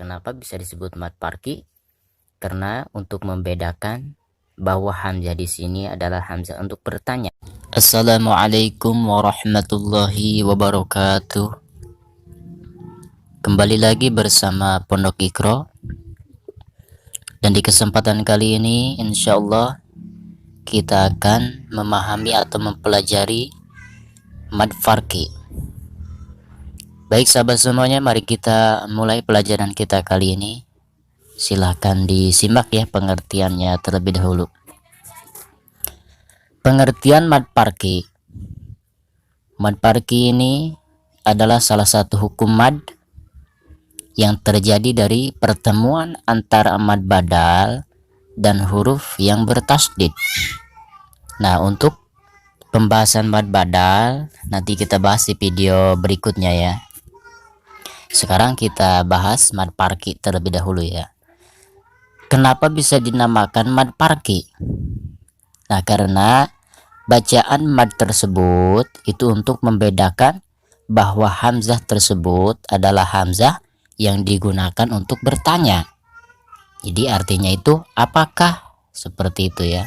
Kenapa bisa disebut mad parki? Karena untuk membedakan bahwa hamzah di sini adalah hamzah untuk bertanya. Assalamualaikum warahmatullahi wabarakatuh. Kembali lagi bersama Pondok Iqra. Dan di kesempatan kali ini insyaallah kita akan memahami atau mempelajari mad parki. Baik sahabat semuanya, mari kita mulai pelajaran kita kali ini. Silahkan disimak ya pengertiannya terlebih dahulu. Pengertian mad parki. Mad parki ini adalah salah satu hukum mad yang terjadi dari pertemuan antara mad badal dan huruf yang bertasdid. Nah, untuk pembahasan mad badal nanti kita bahas di video berikutnya ya. Sekarang kita bahas mad parki terlebih dahulu ya. Kenapa bisa dinamakan mad parki? Nah, karena bacaan mad tersebut itu untuk membedakan bahwa hamzah tersebut adalah hamzah yang digunakan untuk bertanya. Jadi artinya itu apakah, seperti itu ya.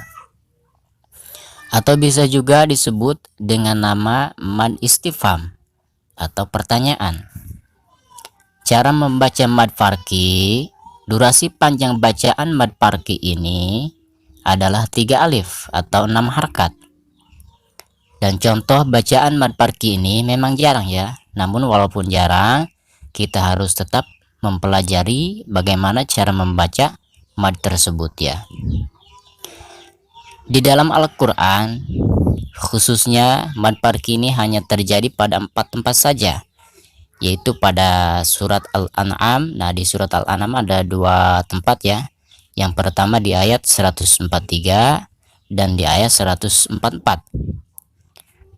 Atau bisa juga disebut dengan nama mad istifham atau pertanyaan. Cara membaca mad parki, durasi panjang bacaan mad parki ini adalah 3 alif atau 6 harkat. Dan contoh bacaan mad parki ini memang jarang ya. Namun walaupun jarang, kita harus tetap mempelajari bagaimana cara membaca mad tersebut ya. Di dalam Al-Quran, khususnya mad parki ini hanya terjadi pada 4 tempat saja, yaitu pada surat Al-An'am. Nah, di surat Al-An'am ada 2 tempat ya. Yang pertama di ayat 143 dan di ayat 144.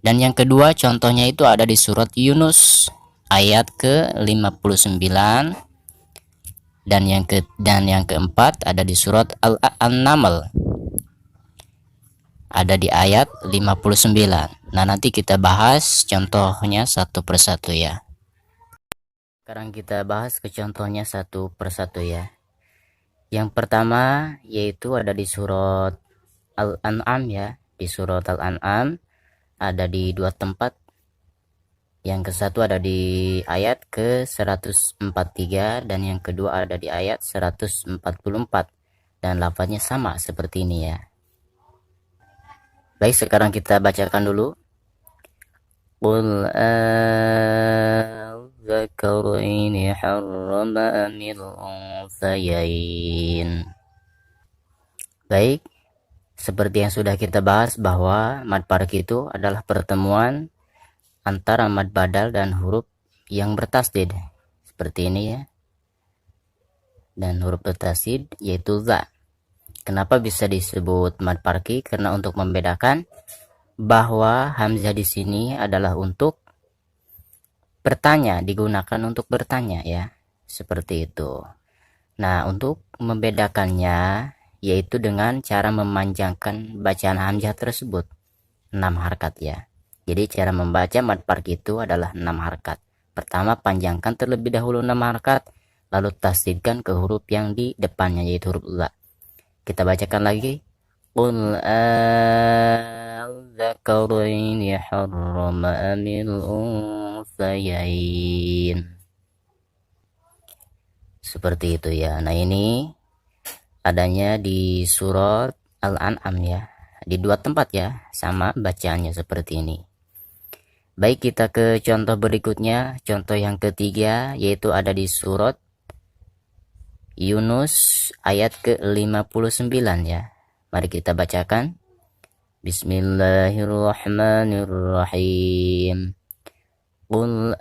Dan yang kedua contohnya itu ada di surat Yunus ayat ke-59 dan yang keempat ada di surat An-Naml ada di ayat 59. Nah, nanti kita bahas contohnya satu persatu ya. Sekarang kita bahas ke contohnya satu persatu ya. Yang pertama yaitu ada di surat Al-An'am ya. Di surat Al-An'am ada di 2 tempat. Yang ke satu ada di ayat ke 143 dan yang kedua ada di ayat 144. Dan lafaznya sama seperti ini ya. Baik, sekarang kita bacakan dulu. Qul الذكرين حرم أم الأنثيين. Baik, seperti yang sudah kita bahas bahwa mad parki itu adalah pertemuan antara mad badal dan huruf yang bertasdid seperti ini ya. Dan huruf bertasdid yaitu za. Kenapa bisa disebut mad parki? Karena untuk membedakan bahwa hamzah di sini adalah untuk bertanya, digunakan untuk bertanya ya, seperti itu. Nah, untuk membedakannya yaitu dengan cara memanjangkan bacaan hamzah tersebut 6 harkat ya. Jadi cara membaca mad parki itu adalah 6 harkat. Pertama, panjangkan terlebih dahulu 6 harkat, lalu tasdidkan ke huruf yang di depannya yaitu huruf la. Kita bacakan lagi. Qul الذكرين حرم أم الأنثيين. Seperti itu ya. Nah, ini adanya di surat Al-An'am ya. Di 2 tempat ya, sama bacaannya seperti ini. Baik, kita ke contoh berikutnya. Contoh yang ketiga yaitu ada di surat Yunus ayat ke-59 ya. Mari kita bacakan. Bismillahirrahmanirrahim. Qul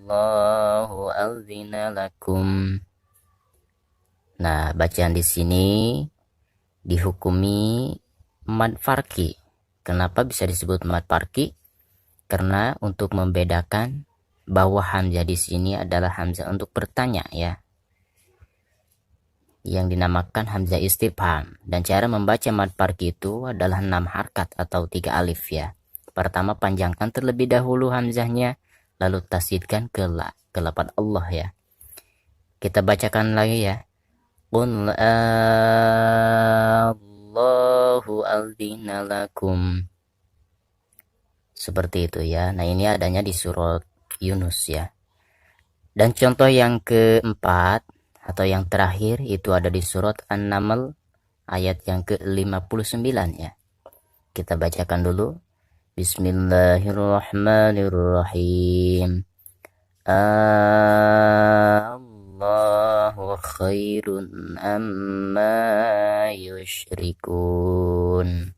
Allahu azina lakum. Nah, bacaan di sini dihukumi mad parki. Kenapa bisa disebut mad parki? Karena untuk membedakan bahwa hamzah di sini adalah hamzah untuk bertanya ya, yang dinamakan hamzah istifham. Dan cara membaca mad parki itu adalah 6 harkat atau 3 alif ya. Pertama, panjangkan terlebih dahulu hamzahnya, lalu tasdidkan ke la, ke lafaz Allah ya. Kita bacakan lagi ya. Qul Allahu adzina lakum. Seperti itu ya. Nah, ini adanya di surat Yunus ya. Dan contoh yang keempat atau yang terakhir itu ada di surat An-Naml ayat yang ke-59 ya. Kita bacakan dulu. Bismillahirrahmanirrahim. Allahu khairun amma yusyrikun.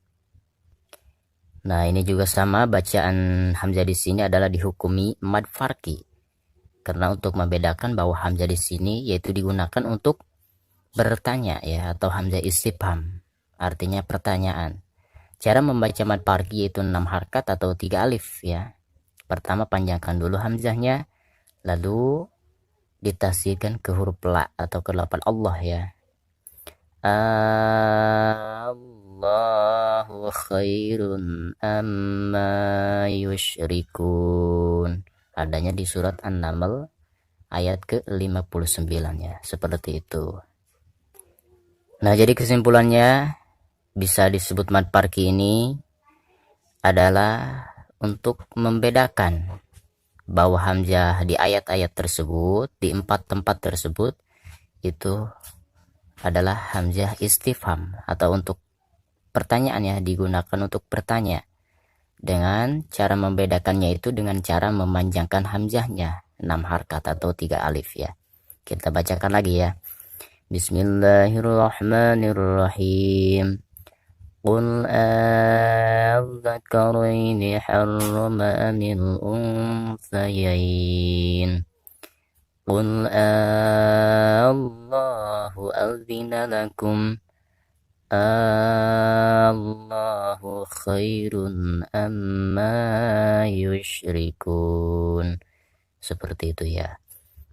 Nah, ini juga sama, bacaan hamzah di sini adalah dihukumi mad farqi. Karena untuk membedakan bahwa hamzah di sini yaitu digunakan untuk bertanya ya, atau hamzah istifham, artinya pertanyaan. Cara membaca mad farqi yaitu 6 harkat atau 3 alif ya. Pertama, panjangkan dulu hamzahnya, lalu ditasydidkan ke huruf la atau ke lafaz Allah ya. Allahu khairun amma yusyrikun. Adanya di surat An-Naml ayat ke-59 ya. Seperti itu. Nah, jadi kesimpulannya bisa disebut mad farqi ini adalah untuk membedakan bahwa hamzah di ayat-ayat tersebut, di 4 tempat tersebut, itu adalah hamzah istifham atau untuk pertanyaan ya, digunakan untuk bertanya. Dengan cara membedakannya itu dengan cara memanjangkan hamzahnya 6 harkat atau 3 alif ya. Kita bacakan lagi ya. Bismillahirrahmanirrahim. Qul adzakaraini harrama amil unthayain. Qul Allahu adzina lakum. Allahu khairun amma yusyrikun. Seperti itu ya.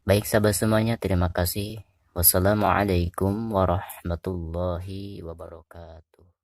Baik sahabat semuanya, terima kasih. Wassalamualaikum warahmatullahi wabarakatuh.